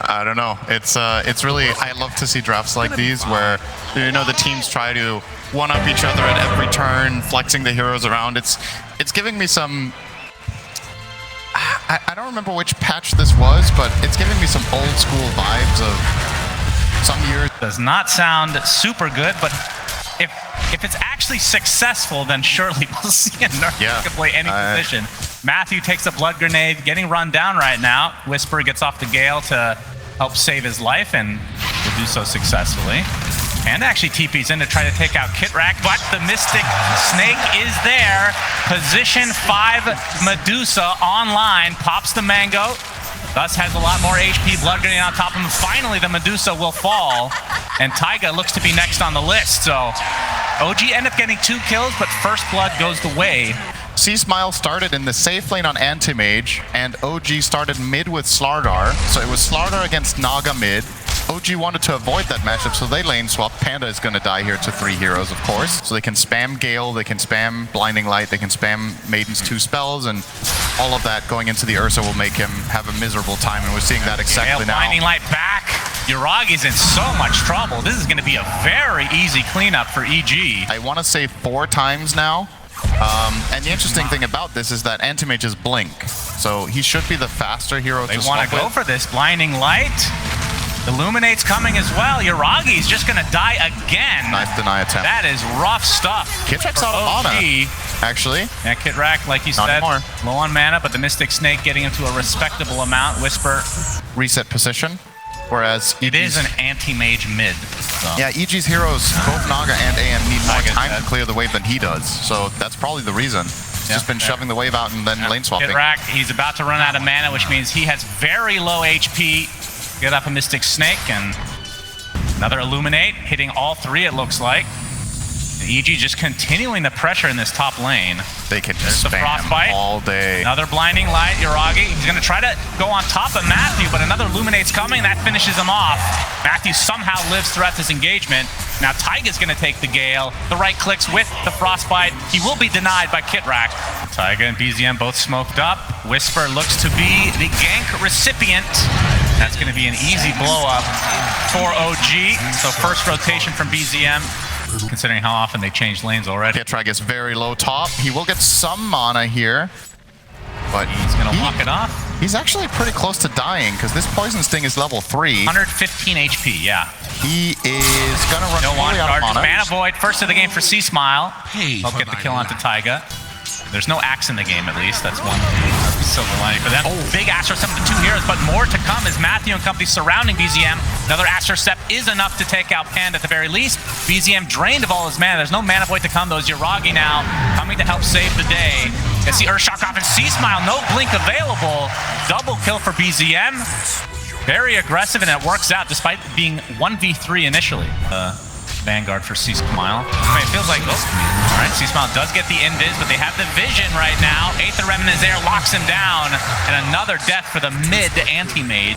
I don't know. It's really, I love to see drafts like these where, you know, the teams try to one-up each other at every turn, flexing the heroes around. It's giving me some, I don't remember which patch this was, but it's giving me some old school vibes of some years. Does not sound super good, but if it's actually successful, then surely we'll see a nerf that can play any position. Matthew takes a blood grenade, getting run down right now. Whisper gets off the Gale to help save his life, and will do so successfully. And actually TP's in to try to take out Kitrak, but the Mystic Snake is there. Position 5 Medusa online, pops the Mango, thus has a lot more HP. Blood grenade on top of him. Finally, the Medusa will fall, and Taiga looks to be next on the list. So OG ended up getting 2 kills, but first blood goes the way. C-Smile started in the safe lane on Anti-Mage, and OG started mid with Slardar. So it was Slardar against Naga mid. OG wanted to avoid that matchup, so they lane swap. Panda is going to die here to 3 heroes, of course. So they can spam Gale, they can spam Blinding Light, they can spam Maiden's 2 spells, and all of that going into the Ursa will make him have a miserable time, and we're seeing that exactly now. Blinding Light back. Yuragi's in so much trouble. This is going to be a very easy cleanup for EG. I want to say 4 times now. And the interesting thing about this is that Anti-Mage is Blink, so he should be the faster hero to swap with. They want to go for this. Blinding Light. Illuminate's coming as well. Yuragi's just going to die again. Nice deny attempt. That is rough stuff. Kitrak's out of mana, actually. Yeah, Kitrak, like you said, low on mana, but the Mystic Snake getting him to a respectable amount. Whisper. Reset position. Whereas it is an anti-mage mid. So. Yeah, EG's heroes, both Naga and AM, need more time to clear the wave than he does. So that's probably the reason. He's just been shoving the wave out and then lane swapping. Kitrak, he's about to run out of mana, which means he has very low HP. Get up a Mystic Snake and another Illuminate, hitting all 3 it looks like. And EG just continuing the pressure in this top lane. They can just spam all day. Another Blinding Light, Yuragi. He's going to try to go on top of Matthew, but another Illuminate's coming. That finishes him off. Matthew somehow lives throughout this engagement. Now Taiga's going to take the Gale. The right clicks with the Frostbite. He will be denied by Kitrak. Taiga and BZM both smoked up. Whisper looks to be the gank recipient. That's going to be an easy blow up for OG. So first rotation from BZM, considering how often they changed lanes already. Kitrak is very low top. He will get some mana here, but he's going to walk it off. He's actually pretty close to dying because this Poison Sting is level 3. 115 HP, yeah. He is going to run out of mana. Mana Void, first of the game for C-Smile. He'll get the kill onto Taiga. There's no axe in the game, at least. That's one silver lining for them. Big Astro Step to 2 heroes, but more to come as Matthew and company surrounding BZM. Another Astro Step is enough to take out Panda at the very least. BZM drained of all his mana. There's no mana void to come, though. Yuragi now coming to help save the day. You see Earthshock off and C-Smile, no blink available. Double kill for BZM. Very aggressive, and it works out despite being 1v3 initially. Vanguard for C-Smile. I mean, it feels like, all right, C-Smile does get the invis, but they have the vision right now. Aether Remnant is there, locks him down, and another death for the mid anti-mage.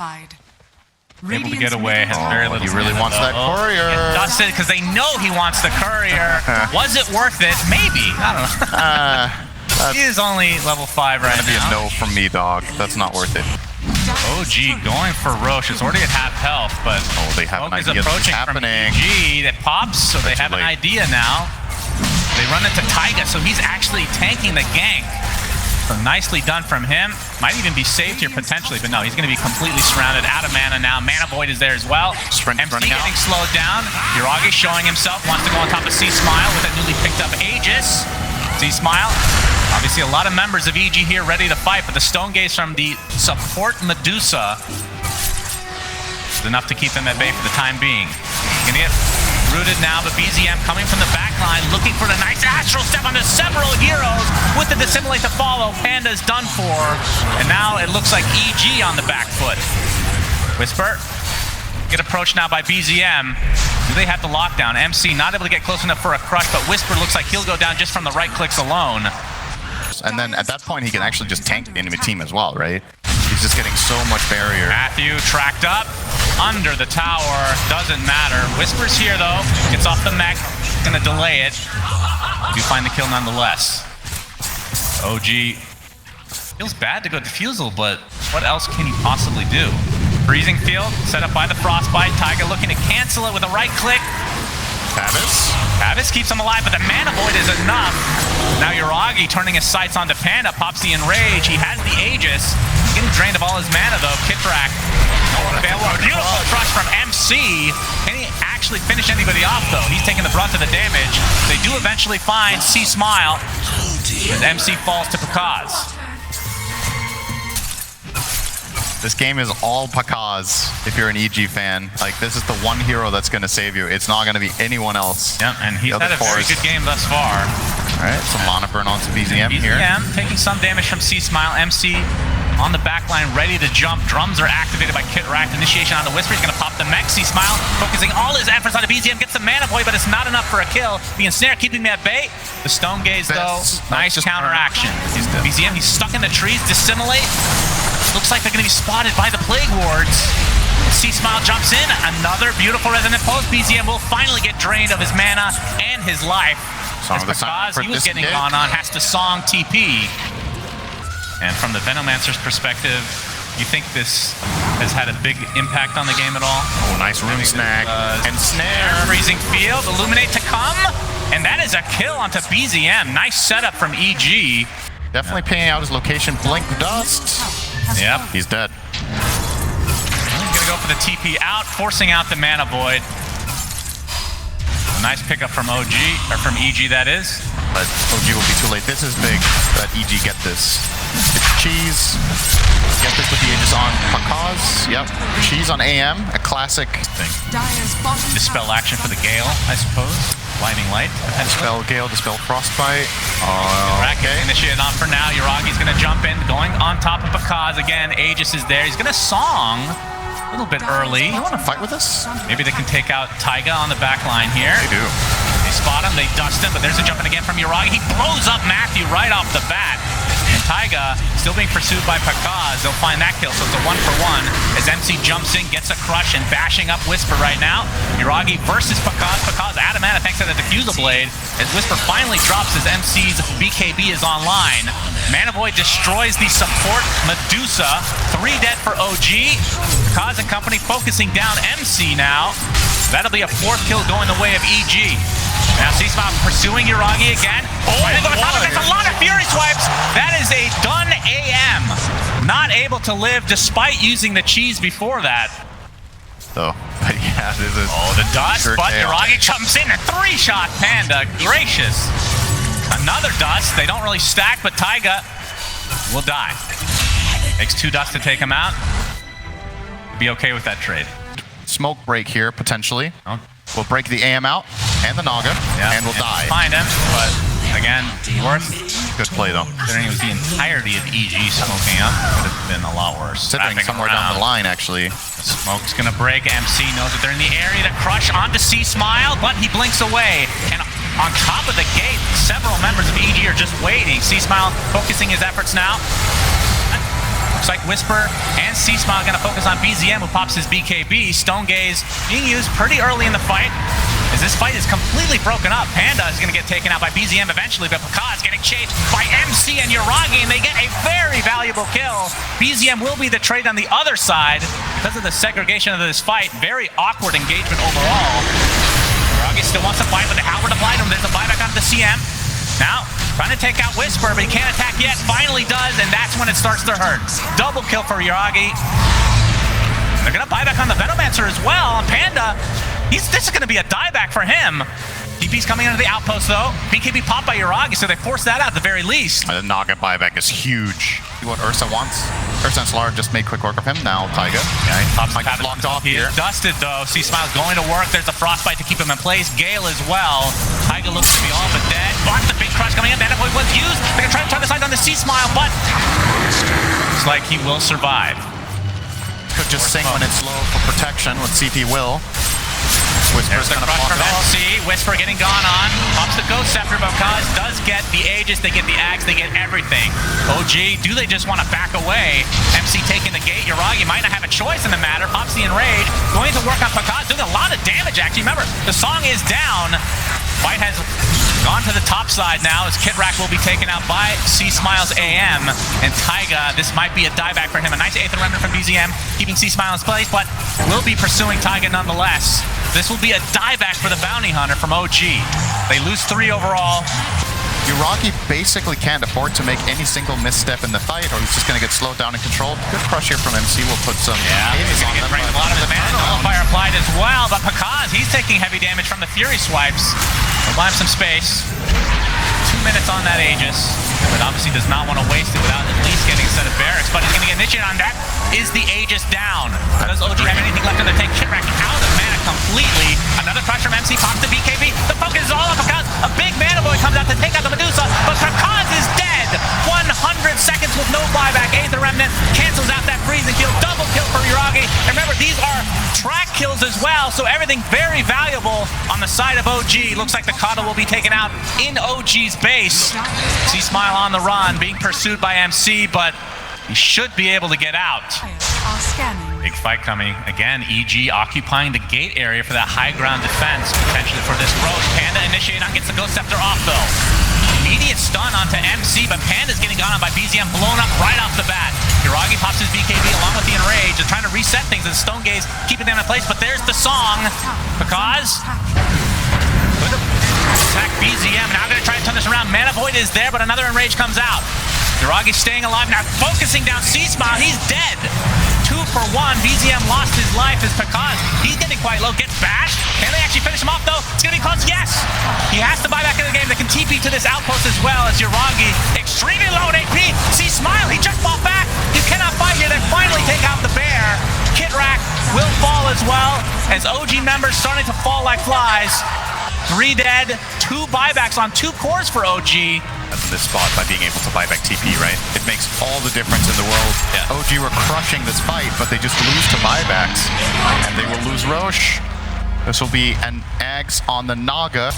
Able to get away, has very little. He really wants that courier. Dusted, because they know he wants the courier. Was it worth it? Maybe. I don't know. He is only level 5 right now. That'd be a no from me, dog. That's not worth it. OG going for Roche. It's already at half health, but they have an idea approaching from EG that pops, so they have an idea now. They run into Taiga, so he's actually tanking the gank. So nicely done from him. Might even be saved here potentially, but no, he's going to be completely surrounded, out of mana now. Mana Void is there as well. MC getting slowed down. Yuragi showing himself, wants to go on top of C-Smile with a newly picked up Aegis. C-Smile. Obviously, a lot of members of EG here ready to fight, but the Stone Gaze from the support Medusa is enough to keep them at bay for the time being. Gonna get rooted now, but BZM coming from the back line, looking for the nice Astral Step onto several heroes with the Dissimulate to follow. Panda's done for, and now it looks like EG on the back foot. Whisper, get approached now by BZM. Do they have the lockdown? MC not able to get close enough for a crush, but Whisper looks like he'll go down just from the right clicks alone. And then at that point, he can actually just tank the enemy team as well, right? He's just getting so much barrier. Matthew tracked up under the tower. Doesn't matter. Whisper's here, though. Gets off the mech. Gonna delay it. Do find the kill nonetheless. OG feels bad to go defusal, but what else can you possibly do? Freezing field set up by the Frostbite. Taiga looking to cancel it with a right click. Tavis keeps him alive, but the Mana Void is enough. Now Yuragi turning his sights onto Panda, pops the Enrage. He has the Aegis. Getting drained of all his mana though. Kitrak, no one available. Beautiful crush from MC. Can he actually finish anybody off though? He's taking the brunt of the damage. They do eventually find C Smile as MC falls to Pakaz. This game is all Pakaz if you're an EG fan. Like, this is the one hero that's going to save you. It's not going to be anyone else. Yep, and he's had a very good game thus far. All right, some mana burn onto BZM here. BZM taking some damage from C Smile. MC on the back line, ready to jump. Drums are activated by Kitrak. Initiation on the Whisper. He's going to pop the mech. C Smile focusing all his efforts on the BZM. Gets the Mana Void, but it's not enough for a kill. The Ensnare keeping me at bay. The Stone Gaze, though, nice counter action. BZM, he's stuck in the trees. Dissimulate. Looks like they're going to be spotted by the Plague Wards. C Smile jumps in. Another beautiful Resonant Pulse. BZM will finally get drained of his mana and his life. Because he was getting gone on, has to Song TP. And from the Venomancer's perspective, you think this has had a big impact on the game at all? Oh, nice room snag. Ensnare. Freezing field. Illuminate to come. And that is a kill onto BZM. Nice setup from EG. Definitely paying out his location. Blink Dust. Yep. He's dead. He's going to go for the TP out, forcing out the Mana Void. A nice pickup from OG, or from EG, that is. But OG will be too late. This is big that EG get this. It's Cheese. Get this with the Aegis on Pakaz. Yep. Cheese on AM. A classic thing. Dispel action for the Gale, I suppose. Blinding Light. Dispel Gale, Dispel Frostbite. Okay. Initiated on for now. Yuragi's going to jump in, going on top of Pakaz again. Aegis is there. He's going to Song a little bit early. They want to fight with us? Maybe they can take out Taiga on the back line here. They do. They spot him. They dust him, but there's a jump in again from Yuragi. He blows up Matthew right off the bat. And Taiga still being pursued by Pakaz. They'll find that kill, so it's a 1-for-1 as MC jumps in, gets a crush, and bashing up Whisper right now. Yuragi versus Pakaz. Pakaz out of mana thanks to the Diffusal Blade as Whisper finally drops as MC's BKB is online. Mana Void destroys the support Medusa. 3 dead for OG. Pakaz and company focusing down MC now. That'll be a 4th kill going the way of EG. Now C-Smile pursuing Yuragi again. There's a lot of Fury Swipes. That is a done AM. Not able to live despite using the cheese before that. So, but yeah, this is... Oh, the dust, sure but Yuragi jumps in. A 3-shot Panda. Gracious. Another dust. They don't really stack, but Taiga will die. Takes 2 dust to take him out. Be okay with that trade. Smoke break here, potentially. We'll break the AM out and the Naga, and we'll die. Find him, but again, worth. Good play, though. Considering it was the entirety of EG smoking up, could have been a lot worse. Sitting somewhere down the line, actually. The smoke's going to break. MC knows that they're in the area to crush onto C Smile, but he blinks away. And on top of the gate, several members of EG are just waiting. C Smile focusing his efforts now. Looks like Whisper and C Smile going to focus on BZM, who pops his BKB. Stone Gaze being used pretty early in the fight. As this fight is completely broken up, Panda is going to get taken out by BZM eventually, but Pakaz getting chased by MC and Yuragi, and they get a very valuable kill. BZM will be the trade on the other side because of the segregation of this fight. Very awkward engagement overall. Yuragi still wants to fight, but the Halberd applied to him. There's a buyback onto the CM. Now, trying to take out Whisper, but he can't attack yet. Finally does, and that's when it starts to hurt. Double kill for Yuragi. They're going to buy back on the Venomancer as well. And Panda, this is going to be a dieback for him. DP's coming into the outpost, though. BKB popped by Yuragi, so they forced that out at the very least. The Naga buyback is huge. See what Ursa wants. Ursa and Solar just made quick work of him. Now Taiga. Yeah, he pops Might get blocked off he here. Is dusted, though. C-Smile's going to work. There's a Frostbite to keep him in place. Gale as well. Taiga looks to be all but dead. But the big crush coming in. Mana Void was used. They're going to try to turn the side on the C-Smile, but looks like he will survive. Could just sing when it's low for protection with CP Will. There's the crush from MC. Whisper getting gone on. Pops the Ghost Scepter, but Kaz does get the Aegis, they get the Axe, they get everything. OG, do they just want to back away? MC taking the gate. Yuragi might not have a choice in the matter. Pops the Enrage. Going to work on Pakaz, doing a lot of damage, actually. Remember, the song is down. fight has gone to the top side now as Kidrak will be taken out by C-Smiles AM and Taiga. This might be a dieback for him. A nice Aether Remnant from BZM, keeping C-Smiles in place, but will be pursuing Taiga nonetheless. This will be a dieback for the Bounty Hunter from OG. They lose 3 overall. Yuragi basically can't afford to make any single misstep in the fight, or he's just going to get slowed down and controlled. Good crush here from MC. Will put some. Yeah, he's going to get right a lot of his mana. Nullifier applied as well, but Pakaz, he's taking heavy damage from the Fury swipes. We'll buy him some space. 2 minutes on that Aegis, but obviously does not want to waste it without at least getting a set of barracks. But he's going to get initiated on that. Is the Aegis down? Does OG have anything left in the tank? Kidrak out of mana completely. Another crush from MC, pops the BKB. The focus is all on Pakaz. A big mana boy comes out to take out the Medusa, but Pakaz is dead. 100 seconds with no buyback. Aether Remnant cancels out that freezing kill. Double kill for Yuragi. And remember, these are track kills as well, so everything very valuable on the side of OG. Looks like the Kata will be taken out in OG's base. C-Smile on the run, being pursued by MC, but he should be able to get out. Big fight coming. Again, EG occupying the gate area for that high ground defense, potentially for this Roche. Panda initiated on, gets the Ghost Scepter off though. Immediate stun onto MC, but Panda's getting gone on by BZM, blown up right off the bat. Yuragi pops his BKB along with the Enrage. They're trying to reset things, and Stone Gaze keeping them in place, but there's the song. Because attack BZM, now gonna try to turn this around. Mana Void is there, but another Enrage comes out. Yuragi staying alive now, focusing down C-Smile, he's dead. 2 for 1, BZM lost his life as Pakaz. He's getting quite low, gets bashed. Can they actually finish him off though? It's gonna be close, yes! He has to buy back in the game. They can TP to this outpost as well as Yuragi, extremely low in AP. C-Smile, he just fought back. You cannot fight here, they finally take out the bear. Kidrak will fall as well as OG members starting to fall like flies. 3 dead, 2 buybacks on 2 cores for OG. In this spot by being able to buy back TP, right? It makes all the difference in the world. Yeah. OG were crushing this fight, but they just lose to buybacks, and they will lose Roche. This will be an Ags on the Naga.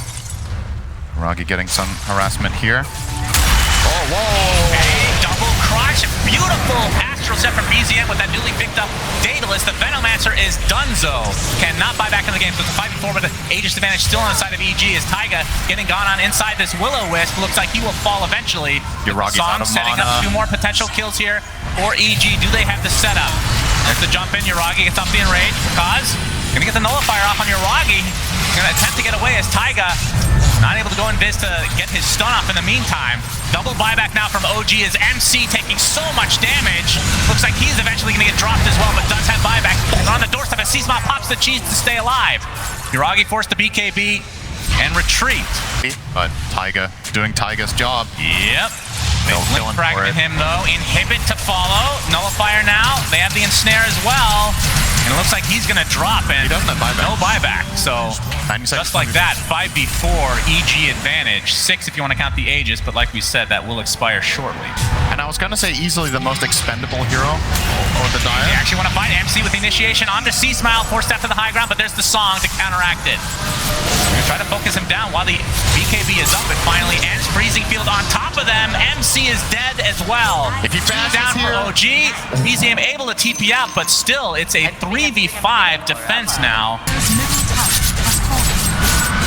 Ragi getting some harassment here. Oh, whoa! A double crush, beautiful astral set from BZM with that newly picked up Daedalus. The Venomancer is donezo. Cannot buy back in the game, so it's a 5v4, but the Aegis advantage still on the side of EG as Taiga getting gone on inside this Will-O-Wisp. Looks like he will fall eventually. Yuragi's out of setting mana. up 2 more potential kills here for EG. Do they have the setup? There's the jump in. Yuragi gets off the Enrage. Because gonna get the Nullifier off on Yuragi. Gonna attempt to get away as Taiga not able to go in Viz to get his stun off in the meantime. Double buyback now from OG as MC taking so much damage. Looks like he's eventually going to get dropped as well, but does have buyback. And on the doorstep as C-Smile pops the cheese to stay alive. Yuragi forced the BKB and retreat. But Taiga doing Taiga's job. Yep. Big blink fragment him though. Inhibit to follow. Nullifier now. They have the ensnare as well. And it looks like he's going to drop and he doesn't have buyback. No buyback. So just like that, 5v4 EG advantage. 6 if you want to count the Aegis, but like we said, that will expire shortly. And I was going to say easily the most expendable hero or the Dire. They actually want to find MC with the initiation onto C-Smile, forced out to the high ground, but there's the song to counteract it. They're going to try to focus him down while the BKB is up. It finally ends. Freezing Field on top of them. MC is dead as well. If he passes down here, for OG, BZM able to TP out, but still, it's a 3v5 defense now.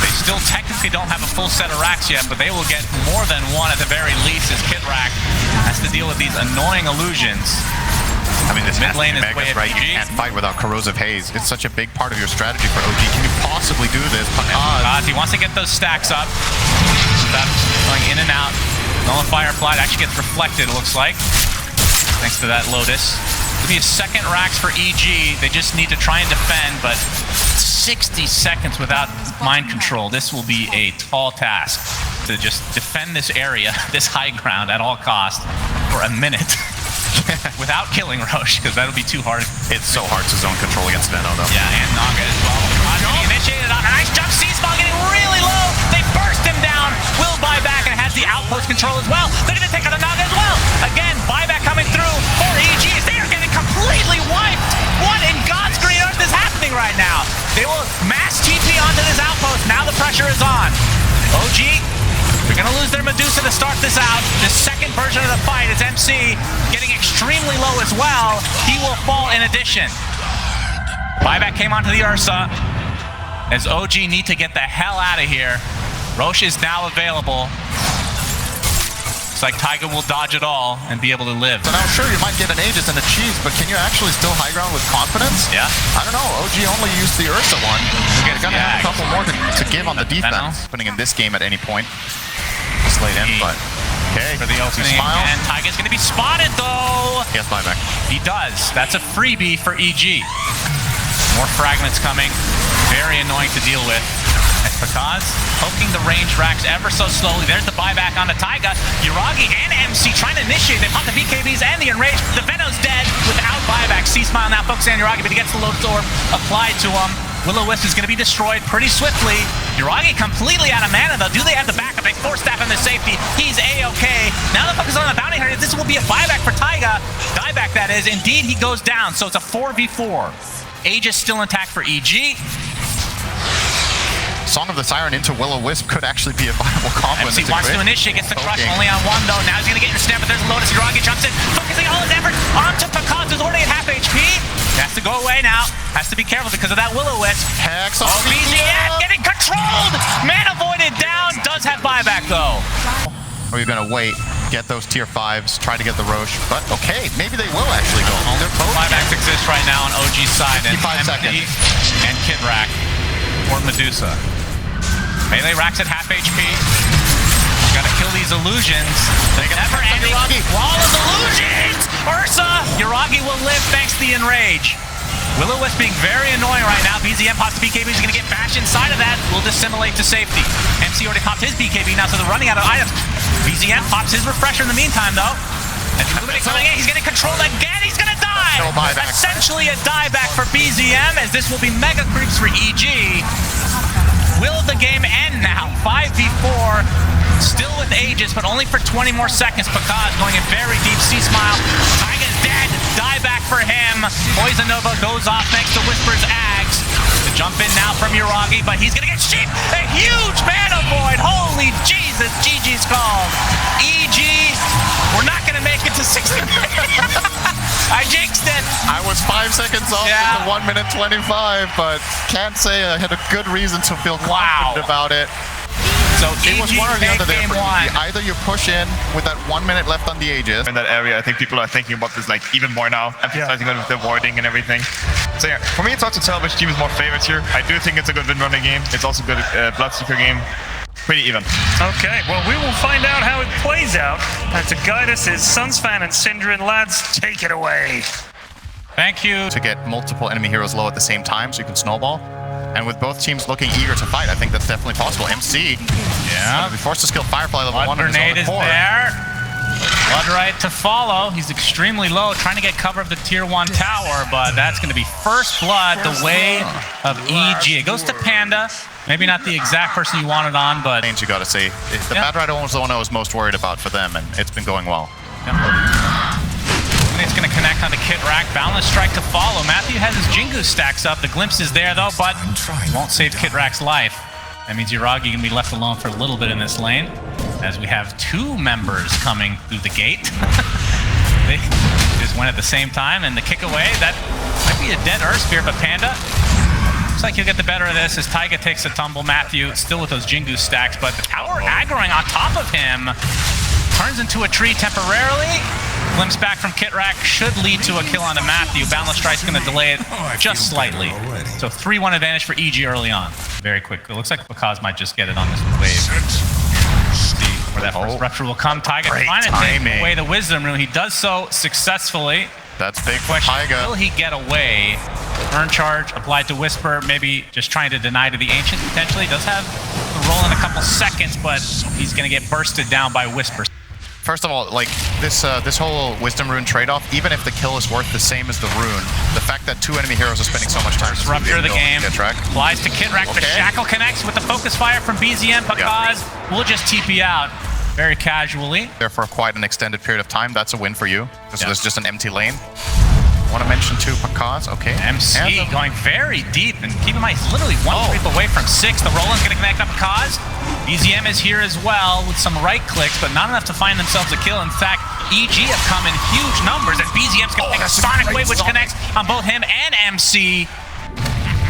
They still technically don't have a full set of racks yet, but they will get more than one at the very least as Kidrak has to deal with these annoying illusions. I mean, this mid lane is way right? You can't fight without Corrosive Haze. It's such a big part of your strategy for OG. Can you possibly do this? He wants to get those stacks up without going in and out. Nullifier applied actually gets reflected, it looks like, thanks to that Lotus. It'll be a second racks for EG. They just need to try and defend, but 60 seconds without mind control. This will be a tall task to just defend this area, this high ground at all costs for a minute. Without killing Roche, because that'll be too hard. It's so hard to zone control against Veno, though. Yeah, and Naga as well. He initiated on a nice jump. C-Smile getting really low. They burst him down. Will buy back and has the outpost control as well. They're going to take out the Naga as well. Again, buyback coming through for EG. They are getting completely wiped. What in God's green earth is happening right now? They will mass TP onto this outpost. Now the pressure is on. OG, they're going to lose their Medusa to start this out. The second version of the fight is MC getting extremely low as well. He will fall in addition. Buyback came onto the Ursa as OG need to get the hell out of here. Roche is now available. Looks like Taiga will dodge it all and be able to live. So now, sure, you might get an Aegis and a cheese, but can you actually still high ground with confidence? Yeah. I don't know. OG only used the Ursa one. You're going to have a couple more to give on the defense. Putting in this game at any point. Just late in, but... Okay. For the opening, and Taiga's going to be spotted, though. He has buyback. He does. That's a freebie for EG. More fragments coming. Very annoying to deal with. As Pakaz poking the range racks ever so slowly. There's the buyback onto Taiga. Yuragi and MC trying to initiate. They pop the BKBs and the Enrage. The Venom's dead without buyback. C-Smile now focusing on Yuragi, but he gets the Lotus Orb applied to him. Will-O-Wisp is going to be destroyed pretty swiftly. Yuragi completely out of mana, though. Do they have the backup? They force staff him to safety. He's A-okay. Now the focus on the bounty hunter. This will be a buyback for Taiga. Dieback, that is. Indeed, he goes down. So it's a 4v4. Aegis still intact for EG. Song of the Siren into Will-O-Wisp could actually be a viable combo. MC wants to initiate, gets the crush only on one, though. Now he's going to get in snap, but there's Lotus. Yuragi jumps in, focusing all his effort onto Pakaz, who's already at half HP. He has to go away now. Has to be careful because of that Will-O-Wisp. Hex on BZM getting controlled. Man avoided down. Does have buyback, though. Or you're going to wait, get those tier 5s, try to get the Roche. But okay, maybe they will actually go. They're both buybacks exist right now on OG's side. 55 seconds. And Kid Rack or Medusa. Melee Rack's at half HP. Gotta kill these illusions. The never-ending wall of illusions! Ursa! Yuragi will live thanks to the Enrage. Will-O-Wisp being very annoying right now. BZM pops the BKB. He's gonna get bashed inside of that. Will dissimulate to safety. MC already popped his BKB now, so they're running out of items. BZM pops his refresher in the meantime, though. And coming in, he's gonna control again. He's gonna die! No buyback. Essentially a dieback for BZM, as this will be mega creeps for EG. Will the game end now? 5v4, still with Aegis, but only for 20 more seconds. Pakaz going in very deep. C-Smile. Taiga's dead. Dieback for him. Poison Nova goes off thanks to Whisper's Ags. The jump in now from Yuragi, but he's gonna get sheep. A huge mana void. Holy Jesus, GG's called. EG, we're not gonna make it to 60 minutes. I jinxed it. I was 5 seconds off in the 1 minute 25, but can't say I had a good reason to feel confident about it. So it was one or the other there. One. Either you push in with that 1 minute left on the Aegis. In that area, I think people are thinking about this like even more now, emphasizing on the warding and everything. So yeah, for me it's hard to tell which team is more favorites here. I do think it's a good win-running game. It's also a good Bloodseeker game. Pretty even. Okay, well, we will find out how it plays out. And to guide us is Sunsfan and Syndrin. Lads, take it away. Thank you. To get multiple enemy heroes low at the same time so you can snowball. And with both teams looking eager to fight, I think that's definitely possible. MC, be forced to skill Firefly level 1 on his own grenade is there. Bloodright to follow. He's extremely low, trying to get cover of the tier 1 tower, but that's going to be first blood the way of EG. It goes to Panda. Maybe not the exact person you wanted on, but... You gotta say, the Bad Rider one was the one I was most worried about for them, and it's been going well. It's going to connect onto Kit Rack. Balance strike to follow. Matthew has his Jingu stacks up. The glimpse is there, though, but won't save Kit Rack's life. That means Yuragi can be left alone for a little bit in this lane, as we have 2 members coming through the gate. They just went at the same time, and the kick away, that might be a dead Earth Spear, but Panda... Looks like he'll get the better of this as Taiga takes a tumble. Matthew still with those Jingu stacks, but the tower aggroing on top of him turns into a tree temporarily. Glimpse back from Kit Rack should lead to a kill onto Matthew. Boundless Strike's going to delay it just slightly. So 3-1 advantage for EG early on. Very quick. It looks like Pakaz might just get it on this wave. See where that first rupture will come. Taiga trying to take away the Wisdom Rune. He does so successfully. That's big question. Will he get away? Earn charge applied to Whisper, maybe just trying to deny to the Ancient potentially. Does have the roll in a couple seconds, but he's going to get bursted down by Whisper. First of all, like this whole Wisdom Rune trade-off, even if the kill is worth the same as the rune, the fact that 2 enemy heroes are spending so much time rupture the game. Flies to Kit Rack. The shackle connects with the focus fire from BZM. Pakaz will just TP out very casually. There for quite an extended period of time. That's a win for you. So there's just an empty lane. I want to mention too, Pakaz. Okay. MC going very deep, and keep in mind, he's literally 1 creep away from 6. The Roland's going to connect up Pakaz. BZM is here as well with some right clicks, but not enough to find themselves a kill. In fact, EG have come in huge numbers, and BZM's going to take a Sonic Wave, which connects on both him and MC.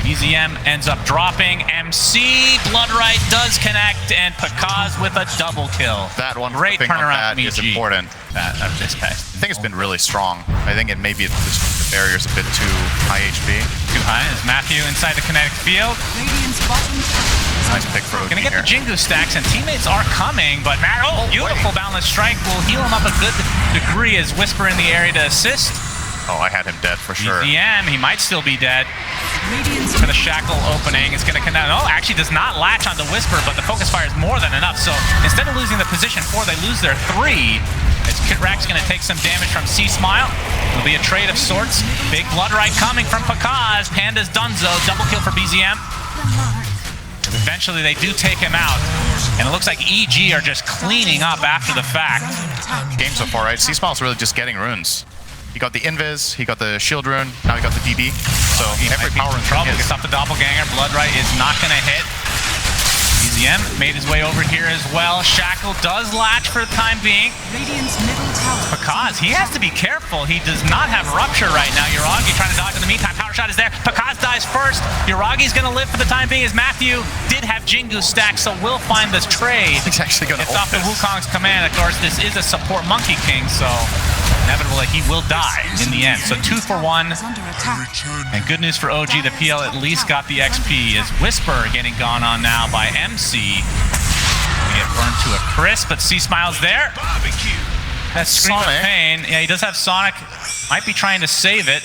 BZM ends up dropping. MC, Bloodright does connect, and Pakaz with a double kill. That one, great turnaround from is EG. important. That this guy. I think it's been really strong. I think it maybe just the barrier's a bit too high HP. Too high. Is Matthew inside the kinetic field? Nice pick for OG Gonna get here. the Jingu stacks, and teammates are coming, but beautiful boundless strike will heal him up a good degree as Whisper in the area to assist. Oh, I had him dead for sure. BZM, he might still be dead. For the shackle opening, it's gonna connect. Oh, actually does not latch onto Whisper, but the focus fire is more than enough. So instead of losing the position 4, they lose their 3. As Kitrak's gonna take some damage from C-Smile. It'll be a trade of sorts. Big Bloodright coming from Pakaz. Panda's Dunzo, double kill for BZM. Eventually they do take him out, and it looks like EG are just cleaning up after the fact. Game so far, right? C-Smile's really just getting runes. He got the Invis, he got the Shield rune, now he got the DB. So every power in trouble. is Gets off the Doppelganger. Bloodright is not going to hit. BZM made his way over here as well. Shackle does latch for the time being. Pakaz, he has to be careful. He does not have Rupture right now. Uragi trying to dodge in the meantime. Power shot is there. Pakaz dies first. Uragi's going to live for the time being as Matthew did have Jingu stack, so we'll find this trade. He's actually going to It's off the Wukong's command. Of course, this is a support Monkey King, so inevitably he will die in the end. So 2 for 1. And good news for OG, the PL at least got the XP as Whisper getting gone on now by MC. We get burned to a crisp, but C-Smile's there. That Scream of Pain. Yeah, he does have Sonic. Might be trying to save it.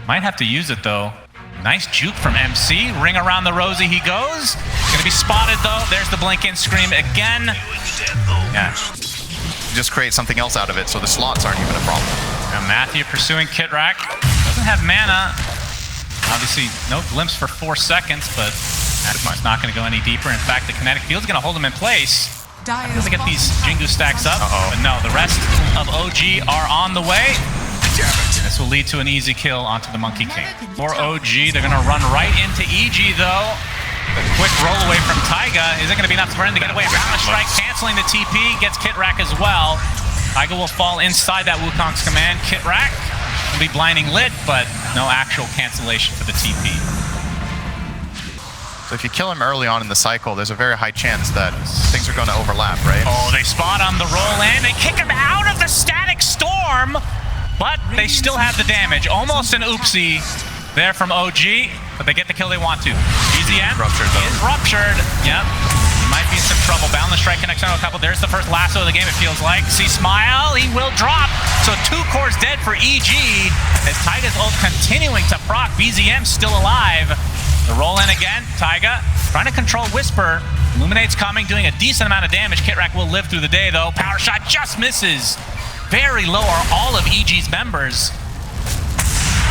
Might have to use it though. Nice juke from MC. Ring around the rosy he goes. Gonna be spotted though. There's the blink in Scream again. Yeah. just create something else out of it, so the slots aren't even a problem. Now Matthew pursuing Kitrak. Doesn't have mana. Obviously, no glimpse for 4 seconds, but Matthew's not going to go any deeper. In fact, the kinetic field's going to hold him in place. Doesn't get these Jingu stacks up. But no, the rest of OG are on the way. This will lead to an easy kill onto the Monkey King. For OG, they're going to run right into EG, though. The quick roll away from Taiga isn't going to be enough for him to get away. Boundless Strike canceling the TP, gets Kitrak as well. Taiga will fall inside that Wukong's command. Kitrak will be blinding lit, but no actual cancellation for the TP. So if you kill him early on in the cycle, there's a very high chance that things are going to overlap, right? Oh, they spot him, the roll in. They kick him out of the static storm, but they still have the damage. Almost an oopsie there from OG, but they get the kill they want to. BZM Ruptured, though. is ruptured. Yep. He might be in some trouble. Boundless Strike connects on a couple. There's the first lasso of the game, it feels like. See Smile, he will drop. So 2 cores dead for EG as Taiga's ult continuing to proc. BZM still alive. The roll in again. Taiga trying to control Whisper. Illuminate's coming, doing a decent amount of damage. Kitrak will live through the day, though. Power shot just misses. Very low are all of EG's members.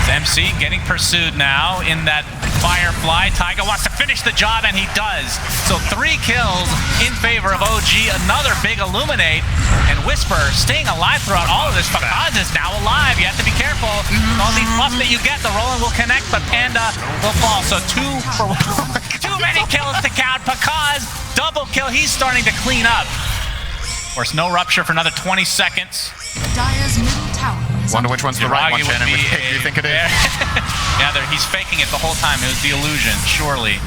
MC getting pursued now in that Firefly. Taiga wants to finish the job, and he does. So 3 kills in favor of OG. Another big Illuminate. And Whisper staying alive throughout all of this. Pakaz is now alive. You have to be careful. All these buffs that you get, the rolling will connect, but Panda will fall. So 2 for 1. Too many kills to count. Pakaz, double kill. He's starting to clean up. Of course, no rupture for another 20 seconds. Dire's middle tower. Wonder which one's the right one, Shannon. Which pick do you think it is? Yeah, he's faking it the whole time. It was the illusion, surely.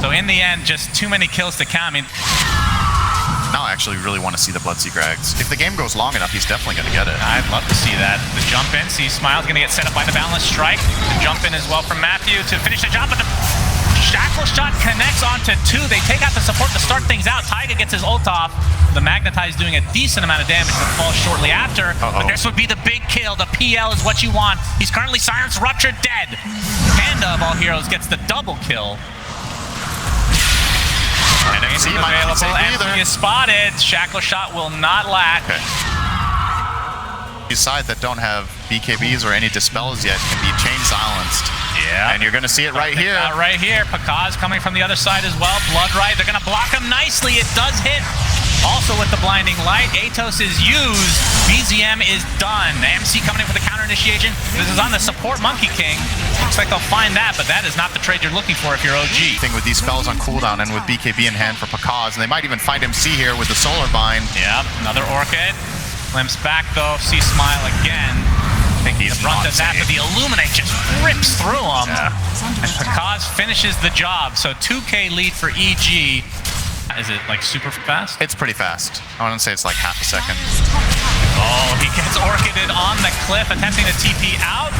So in the end, just too many kills to count. I mean, now I actually really want to see the Bloodseeker eggs. If the game goes long enough, he's definitely going to get it. I'd love to see that. The jump in, see Smile's going to get set up by the Boundless Strike. The jump in as well from Matthew to finish the job, but the Shackle shot connects onto 2. They take out the support to start things out. Taiga gets his ult off. The Magnetize doing a decent amount of damage, but falls shortly after. But this would be the big kill. The PL is what you want. He's currently silenced, ruptured, dead. Panda of all heroes gets the double kill. And MC might not be safe either. MC is spotted. Shackle shot will not latch. Okay. These sides that don't have BKBs or any dispels yet can be chain silenced. Yeah. And you're going to see it right here. Right here. Pakaz coming from the other side as well. Bloodright, they're going to block him nicely. It does hit. Also with the blinding light, Atos is used. BZM is done. MC coming in for the counter initiation. This is on the support Monkey King. Looks like they'll find that, but that is not the trade you're looking for if you're OG. Thing with these spells on cooldown and with BKB in hand for Pakaz, and they might even find MC here with the Solar Bind. Yep, another Orchid. Glimpse back though, see Smile again. I think he's the brunt of that, but the Illuminate just rips through him. Yeah. Pakaz finishes the job. So 2K lead for EG. Is it like super fast? It's pretty fast. I want to say it's like half a second. Oh, he gets Orchided on the cliff, attempting to TP out,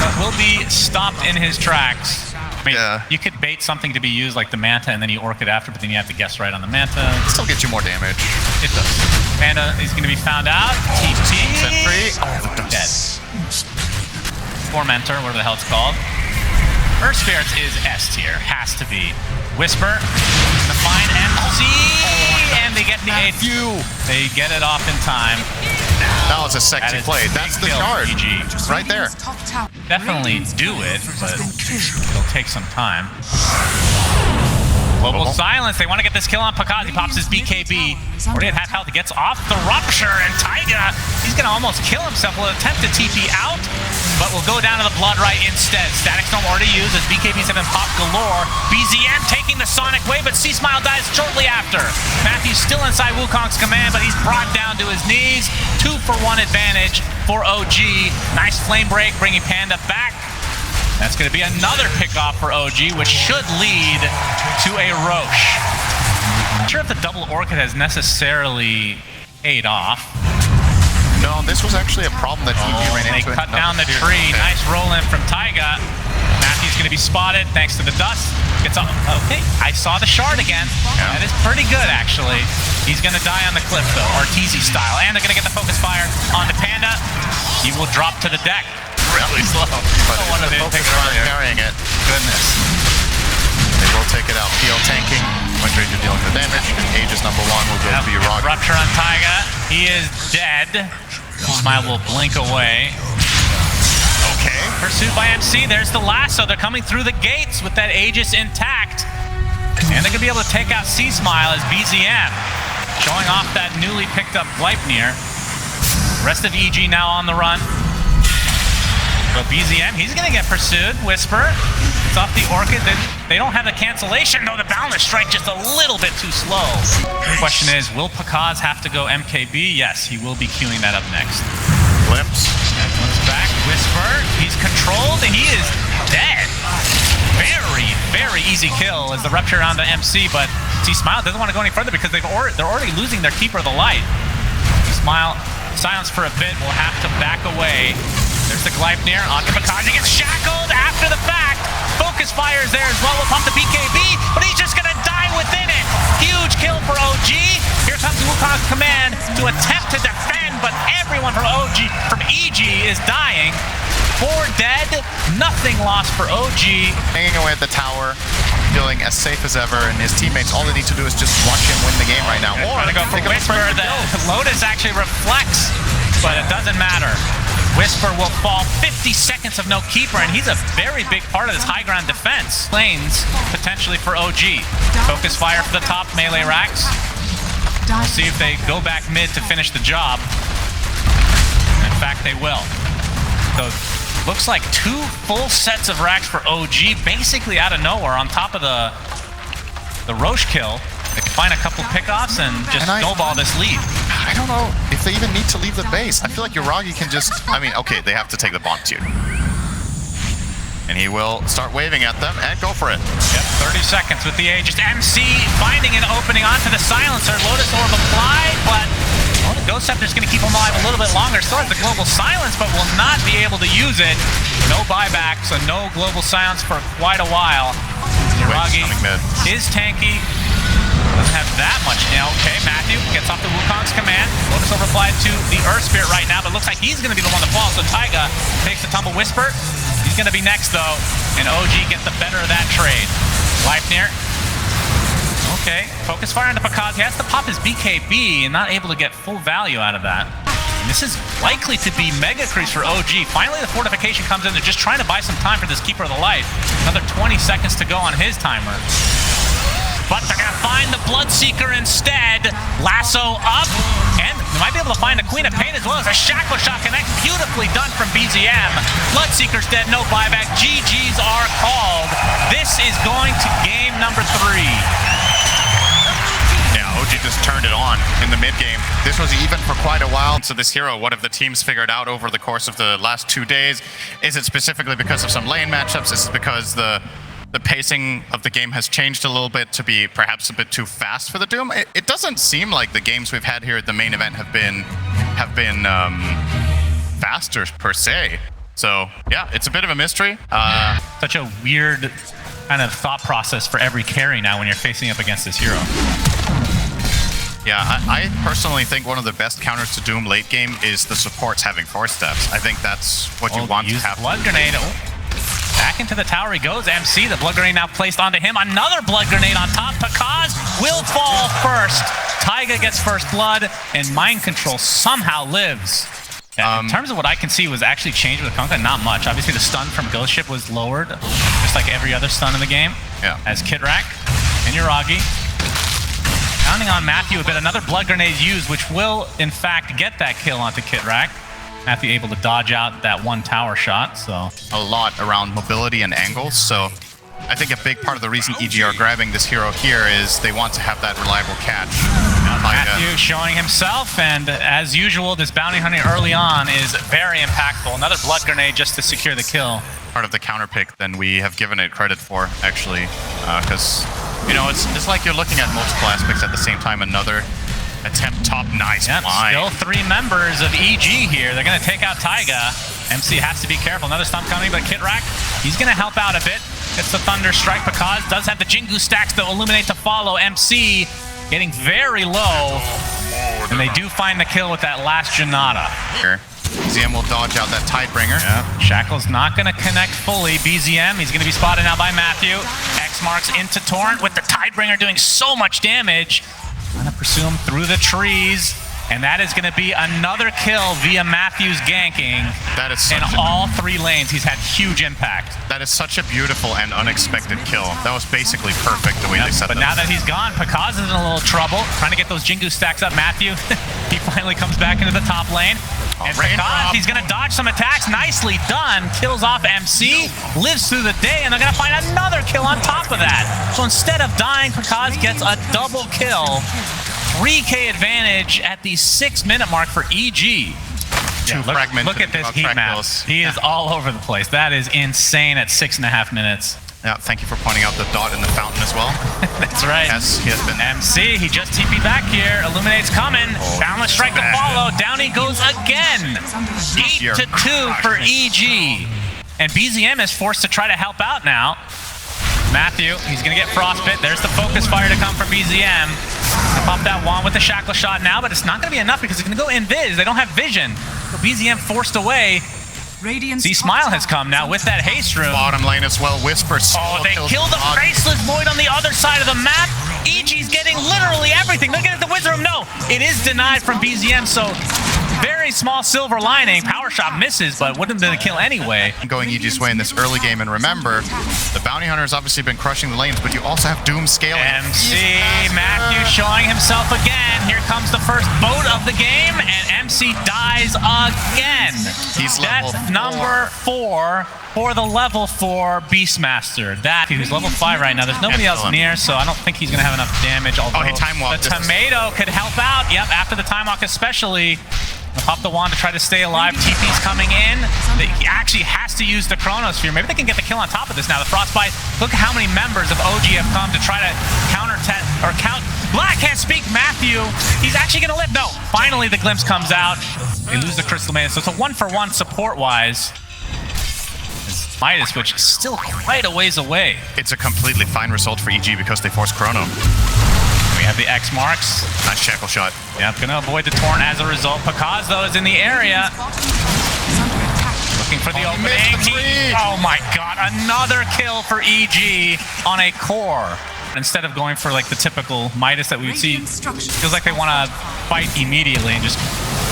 but will be stopped in his tracks. I mean, you could bait something to be used like the Manta and then you Orchid after, but then you have to guess right on the Manta. Still gets you more damage. It does. Panda is going to be found out. TP. Set free. Oh, the Dead. Tormentor, whatever the hell it's called. Earth Spirits is S tier. Has to be. Whisper. The fine MC. And they get the AQ. They get it off in time. That was a sexy play. That's the charge. Right there. Definitely do it, but it'll take some time. Global Silence. They want to get this kill on Pakaz. He pops his BKB. Already at half health. He gets off the Rupture, and Taiga, he's going to almost kill himself. Will attempt to TP out, but will go down to the Blood Right instead. Static Storm already used as BKBs have been popped galore. BZM taking the Sonic Wave, but C-Smile dies shortly after. Matthew's still inside Wukong's command, but he's brought down to his knees. 2-for-1 advantage for OG. Nice flame break, bringing Panda back. That's going to be another pick-off for OG, which should lead to a Roche. Not sure if the double Orchid has necessarily paid off. No, this was actually a problem that TP ran into. They cut down the tree. Okay. Nice roll-in from Taiga. Matthew's going to be spotted thanks to the dust. Gets up. Okay, I saw the shard again. Yeah. That is pretty good, actually. He's going to die on the cliff, though, Arteezy style. And they're going to get the focus fire on the Panda. He will drop to the deck. Really slow. But one of the focus fire carrying it. Goodness. They will take it out. PL tanking. Wind Ranger dealing the damage. And Aegis #1 will go to Urag. Rupture on Taiga. He is dead. Smile will blink away. Okay. Pursued by MC. There's the lasso. They're coming through the gates with that Aegis intact. And they're going to be able to take out C-Smile as BZM. Showing off that newly picked up Gleipnir. Rest of EG now on the run. But BZM, he's going to get pursued. Whisper. It's off the Orchid. They don't have the cancellation, though the Boundless Strike just a little bit too slow. The question is, will Pakaz have to go MKB? Yes, he will be queuing that up next. Glimpse. Glimpse back. Whisper. He's controlled, and he is dead. Very, very easy kill as the Rupture on the MC, but C-Smile doesn't want to go any further because they're already losing their Keeper of the Light. C-Smile, silence for a bit, will have to back away. There's the Gleipnir onto Pakaz. He gets shackled after the fact. Focus fire is there as well. We'll pump the BKB, but he's just going to die within it. Huge kill for OG. Here comes Wukong's command to attempt to defend, but everyone from EG is dying. 4 dead, nothing lost for OG. Hanging away at the tower, feeling as safe as ever, and his teammates, all they need to do is just watch him win the game right now. Or to go for Whisper. The Lotus actually reflects, but it doesn't matter. Whisper will fall. 50 seconds of no Keeper, and he's a very big part of this high ground defense. Lanes potentially for OG. Focus fire for the top melee racks. We'll see if they go back mid to finish the job. In fact, they will. So looks like 2 full sets of racks for OG, basically out of nowhere on top of the Roche kill. They can find a couple pickoffs and just snowball this lead. I don't know if they even need to leave the base. I feel like Uragi can just, I mean, okay, they have to take the bomb too. And he will start waving at them and go for it. Yep, 30 seconds with the Aegis. MC finding an opening onto the silencer. Lotus Orb applied, but the Ghost Scepter's going to keep him alive a little bit longer. Still has the Global Silence, but will not be able to use it. No buyback, so no Global Silence for quite a while. Uragi is tanky. Doesn't have that much now. Okay, Matthew gets off the Wukong's command. Lotus Orb applied to the Earth Spirit right now, but looks like he's going to be the one to fall. So Taiga takes the tumble. Whisper. He's going to be next, though, and OG gets the better of that trade. Gleipnir. Okay, focus fire into Pakaz. He has to pop his BKB and not able to get full value out of that. And this is likely to be Mega Crease for OG. Finally, the fortification comes in. They're just trying to buy some time for this Keeper of the Light. Another 20 seconds to go on his timer. But they're going to find the Bloodseeker instead. Lasso up. And they might be able to find the Queen of Pain as well as a Shackle Shot Connect. Beautifully done from BZM. Bloodseeker's dead, no buyback. GG's are called. This is going to game number 3. Yeah, OG just turned it on in the mid-game. This was even for quite a while. So this hero, what have the teams figured out over the course of the last 2 days? Is it specifically because of some lane matchups? Is it because the the pacing of the game has changed a little bit to be perhaps a bit too fast for the Doom. It doesn't seem like the games we've had here at the main event have been faster per se. So yeah, it's a bit of a mystery. Such a weird kind of thought process for every carry now when you're facing up against this hero. Yeah, I personally think one of the best counters to Doom late game is the supports having force steps. I think that's what you want to have. Blood grenade. Back into the tower he goes. MC, the blood grenade now placed onto him. Another blood grenade on top. Pakaz will fall first. Taiga gets first blood, and mind control somehow lives. In terms of what I can see was actually changed with Kunkka, not much. Obviously the stun from Ghost Ship was lowered, just like every other stun in the game. Yeah. As Kitrak and Yuragi. Counting on Matthew a bit, another blood grenade used, which will, in fact, get that kill onto Kitrak. Matthew able to dodge out that one tower shot, so... A lot around mobility and angles, so I think a big part of the reason EG are grabbing this hero here is they want to have that reliable catch. Matthew showing himself, and as usual, this bounty hunting early on is very impactful. Another blood grenade just to secure the kill. Part of the counter pick than we have given it credit for, actually, because... You know, it's like you're looking at multiple aspects at the same time. Another attempt top, nice line. Still 3 members of EG here. They're going to take out Taiga. MC has to be careful. Another stump coming, but Kitrak, he's going to help out a bit. Gets the Thunder Strike. Pakaz does have the Jingu stacks to illuminate to follow. MC getting very low. And they do find the kill with that last Janata. Here. BZM will dodge out that Tidebringer. Yeah. Shackle's not going to connect fully. BZM, he's going to be spotted now by Matthew. X marks into Torrent with the Tidebringer doing so much damage. Trying to pursue him through the trees. And that is going to be another kill via Matthew's ganking. That is in all 3 lanes. He's had huge impact. That is such a beautiful and unexpected kill. That was basically perfect the way they set that. But now that he's gone, Pakaz is in a little trouble. Trying to get those Jingu stacks up. Matthew, he finally comes back into the top lane. And Pakaz, he's going to dodge some attacks. Nicely done. Kills off MC. Lives through the day, and they're going to find another kill on top of that. So instead of dying, Pakaz gets a double kill. 3K advantage at the 6-minute mark for EG. Yeah, look at this heat map. He is all over the place. That is insane at 6.5 minutes. Yeah, thank you for pointing out the dot in the fountain as well. That's right. Yes, he has been. MC, he just TP'd back here. Illuminate's coming. Boundless strike to follow. Down he goes again. 8-2 for EG. And BZM is forced to try to help out now. Matthew, he's going to get Frostbit. There's the focus fire to come from BZM. Pop that wand with the Shackle shot now, but it's not going to be enough because it's going to go invis. They don't have vision. So BZM forced away. See, Smile has come now with that haste room. Bottom lane as well. Whisper. Oh, they killed the Faceless Void on the other side of the map. EG's getting literally everything. Look at the Wizard Room. No, it is denied from BZM, so very small silver lining. Power shot misses, but wouldn't have been a kill anyway. Going EG's way in this early game, and remember, the Bounty Hunter has obviously been crushing the lanes, but you also have Doom scaling. MC, Matthew showing himself again. Here comes the first boat of the game, and MC dies again. That's number 4 for the level 4 Beastmaster. He's level 5 right now. There's nobody else near, so I don't think he's going to have enough damage. Although he time walked. The tomato could help out. Yep, after the time walk especially. Pop the wand to try to stay alive. TP's coming in. He actually has to use the Chronosphere. Maybe they can get the kill on top of this now. The Frostbite. Look at how many members of OG have come to try to count. Black can't speak. Matthew. He's actually going to live. No. Finally, the glimpse comes out. They lose the Crystal Maiden. So it's a 1-for-1 support-wise. Midas, which is still quite a ways away. It's a completely fine result for EG because they forced Chrono. We have the X marks. Nice Shackle shot. Yep, gonna avoid the Torrent as a result. Pakaz, though, is in the area. Looking for the opening. Oh my god, another kill for EG on a core. Instead of going for like the typical Midas that we would see, feels like they want to fight immediately and just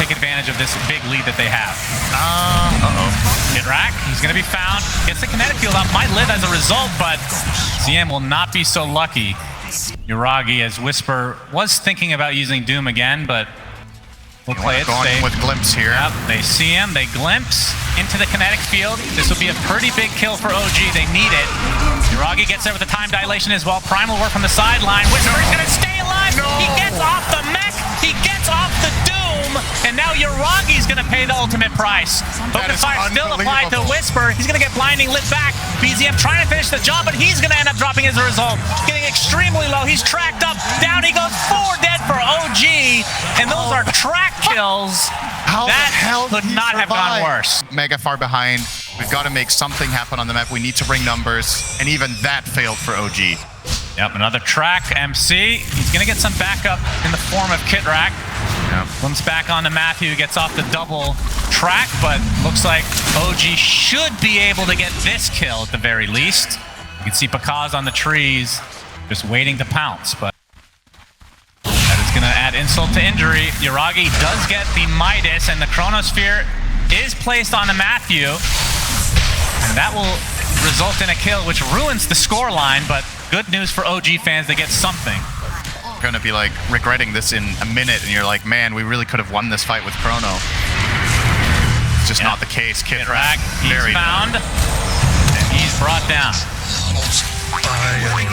take advantage of this big lead that they have. Kitrak, he's gonna be found. Gets the kinetic field up, might live as a result, but ZM will not be so lucky. Yuragi, as Whisper was thinking about using Doom again, but we'll play it safe. With Glimpse here. Yep, they see him, they glimpse into the kinetic field. This will be a pretty big kill for OG, they need it. Yuragi gets there with the time dilation as well. Primal work from the sideline. Whisper's gonna stay alive! No. He gets off the mech, he gets off the Doom, and now Yuragi's gonna pay the ultimate price. Focus fire still applied to Whisper. He's gonna get blinding lit back. BZM trying to finish the job, but he's going to end up dropping as a result. Getting extremely low. He's tracked up. Down he goes. 4 dead for OG. And those are track kills. How that the hell could not have gone worse. Mega far behind. We've got to make something happen on the map. We need to bring numbers. And even that failed for OG. Yep, another track, MC. He's going to get some backup in the form of Kitrak. Yep. Comes back onto Matthew, gets off the double track, but looks like OG should be able to get this kill at the very least. You can see Pakaz on the trees, just waiting to pounce, but that is going to add insult to injury. Yuragi does get the Midas, and the Chronosphere is placed onto Matthew, and that will result in a kill, which ruins the scoreline, but good news for OG fans, they get something. You're gonna be like regretting this in a minute, and you're like, man, we really could have won this fight with Chrono. It's just not the case. Kitrak, he's found, and he's brought down.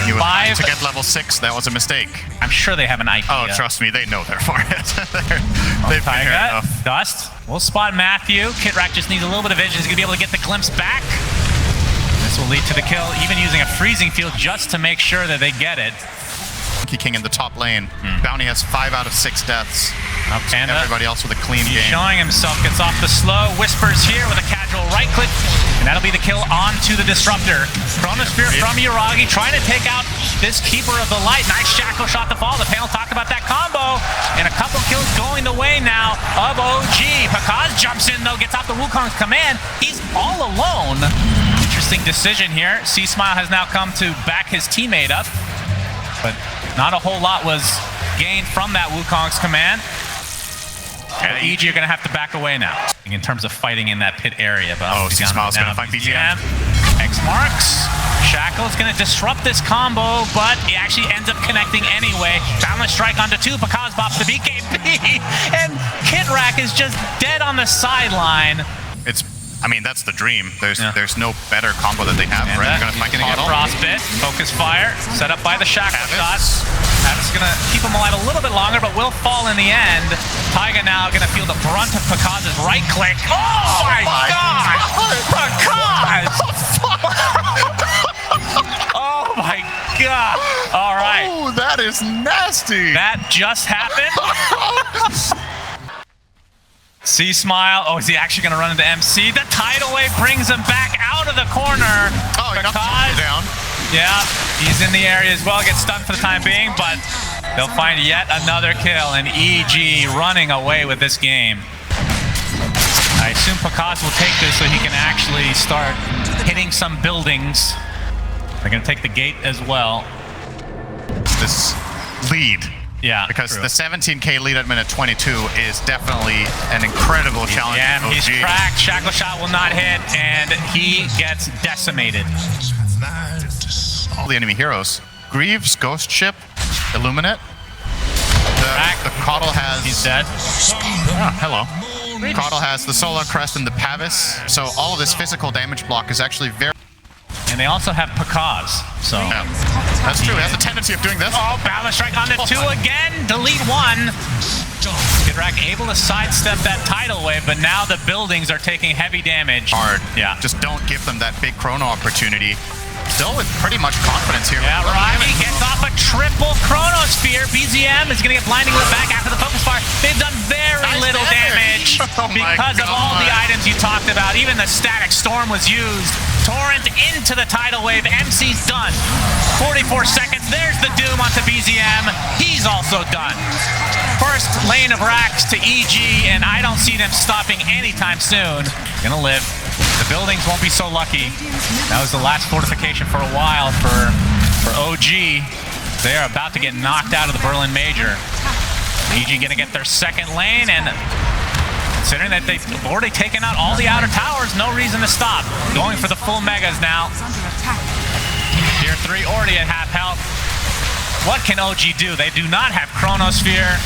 You would to get level 6, that was a mistake. I'm sure they have an idea. Oh, trust me, they know they're for it. They've been here enough. Dust. We'll spot Matthew. Kitrak just needs a little bit of vision. He's gonna be able to get the glimpse back. This will lead to the kill, even using a freezing field just to make sure that they get it. King in the top lane. Bounty has 5 out of 6 deaths. Panda. Everybody else with a clean He's game. showing himself, gets off the slow. Whispers here with a casual right click, and that'll be the kill onto the Disruptor. Chronosphere from Yuragi trying to take out this Keeper of the Light. Nice shackle shot to fall. The panel talked about that combo, and a couple kills going the way now of OG. Pakaz jumps in though, gets off the Wukong's command. He's all alone. Interesting decision here. C-Smile has now come to back his teammate up, but not a whole lot was gained from that Wukong's command. And EG are going to have to back away now in terms of fighting in that pit area. But C-Smile's going to fight BZM. X marks. Shackle's going to disrupt this combo, but he actually ends up connecting anyway. Balance strike onto 2. Pakaz bops the BKB, and Kitrak is just dead on the sideline. I mean, that's the dream. There's no better combo that they have, and right? They're gonna get frostbit, focus fire, set up by the shackle shots. That's gonna keep him alive a little bit longer, but will fall in the end. Taiga now gonna feel the brunt of Pakaz's right click. Oh my god! Pakaz! Oh my god! All right. Oh, that is nasty. That just happened. C-Smile. Oh, is he actually going to run into MC? The tidal wave brings him back out of the corner. Oh, he knocks down. Yeah, he's in the area as well. Gets stunned for the time being, but they'll find yet another kill. And EG running away with this game. I assume Pakaz will take this so he can actually start hitting some buildings. They're going to take the gate as well. This lead. Yeah, because the 17k lead at minute 22 is definitely an incredible challenge. Yeah, he's cracked. Shackle shot will not hit, and he gets decimated. All the enemy heroes: Greaves, Ghost Ship, Illuminate. The Caudal has. He's dead. Oh, hello. Caudal has the Solar Crest and the Pavis, so all of this physical damage block is actually very. And they also have Pakaz, so... Yeah, that's true. He has a tendency of doing this. Oh, balance strike onto 2 again. Delete 1. Kitrak able to sidestep that tidal wave, but now the buildings are taking heavy damage. Hard. Yeah. Just don't give them that big chrono opportunity. Still with pretty much confidence here. Yeah, Ragi gets off a triple Chronosphere. BZM is going to get blinding lit back after the focus fire. They've done very little damage because of all the items you talked about. Even the static storm was used. Torrent into the tidal wave. MC's done. 44 seconds. There's the doom onto BZM. He's also done. First lane of racks to EG, and I don't see them stopping anytime soon. Gonna live. The buildings won't be so lucky. That was the last fortification for a while for OG. They are about to get knocked out of the Berlin Major. EG gonna get their second lane, and considering that they've already taken out all the outer towers, no reason to stop. Going for the full megas now. Tier 3 already at half health. What can OG do? They do not have Chronosphere.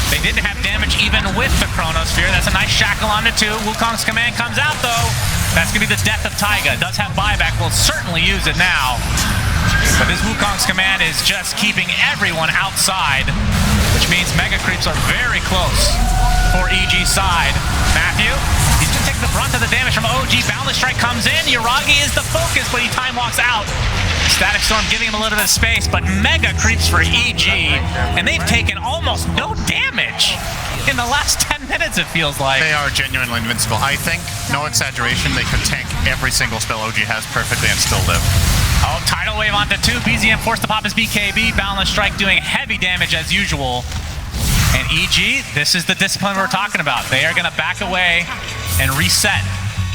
They didn't have damage even with the Chronosphere. That's a nice shackle onto 2. Wukong's command comes out though. That's gonna be the death of Taiga. Does have buyback, will certainly use it now. But this Wukong's command is just keeping everyone outside, which means mega creeps are very close for EG's side. Matthew, he's been takes the brunt of the damage from OG. Boundless Strike comes in. Yuragi is the focus, but he time walks out. Static Storm giving him a little bit of space, but mega creeps for EG, and they've taken almost no damage in the last 10 minutes, it feels like. They are genuinely invincible. I think, no exaggeration, they could tank every single spell OG has perfectly and still live. Oh, Tidal Wave onto 2. BZM forced to pop his BKB. Boundless Strike doing heavy damage as usual. And EG, this is the discipline we're talking about. They are going to back away and reset.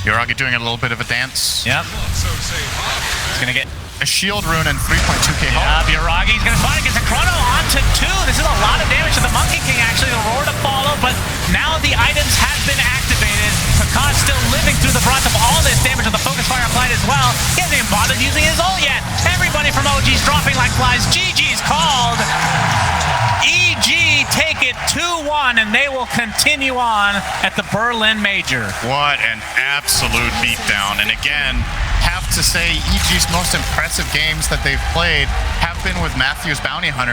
Yuragi doing a little bit of a dance. Yep. He's going to get a shield rune and 3.2k health. Yuragi's going to spot it, gets a chrono onto 2. This is a lot of damage to the Monkey King, actually. The roar to follow, but now the items have been activated. Picard still living through the brunt of all this damage with the focus fire applied as well. He hasn't even bothered using his ult yet. Everybody from OG's dropping like flies. GG's called. EG take it 2-1, and they will continue on at the Berlin Major. What an absolute beatdown. And again, have to say EG's most impressive games that they've played have been with Matthew's Bounty Hunter.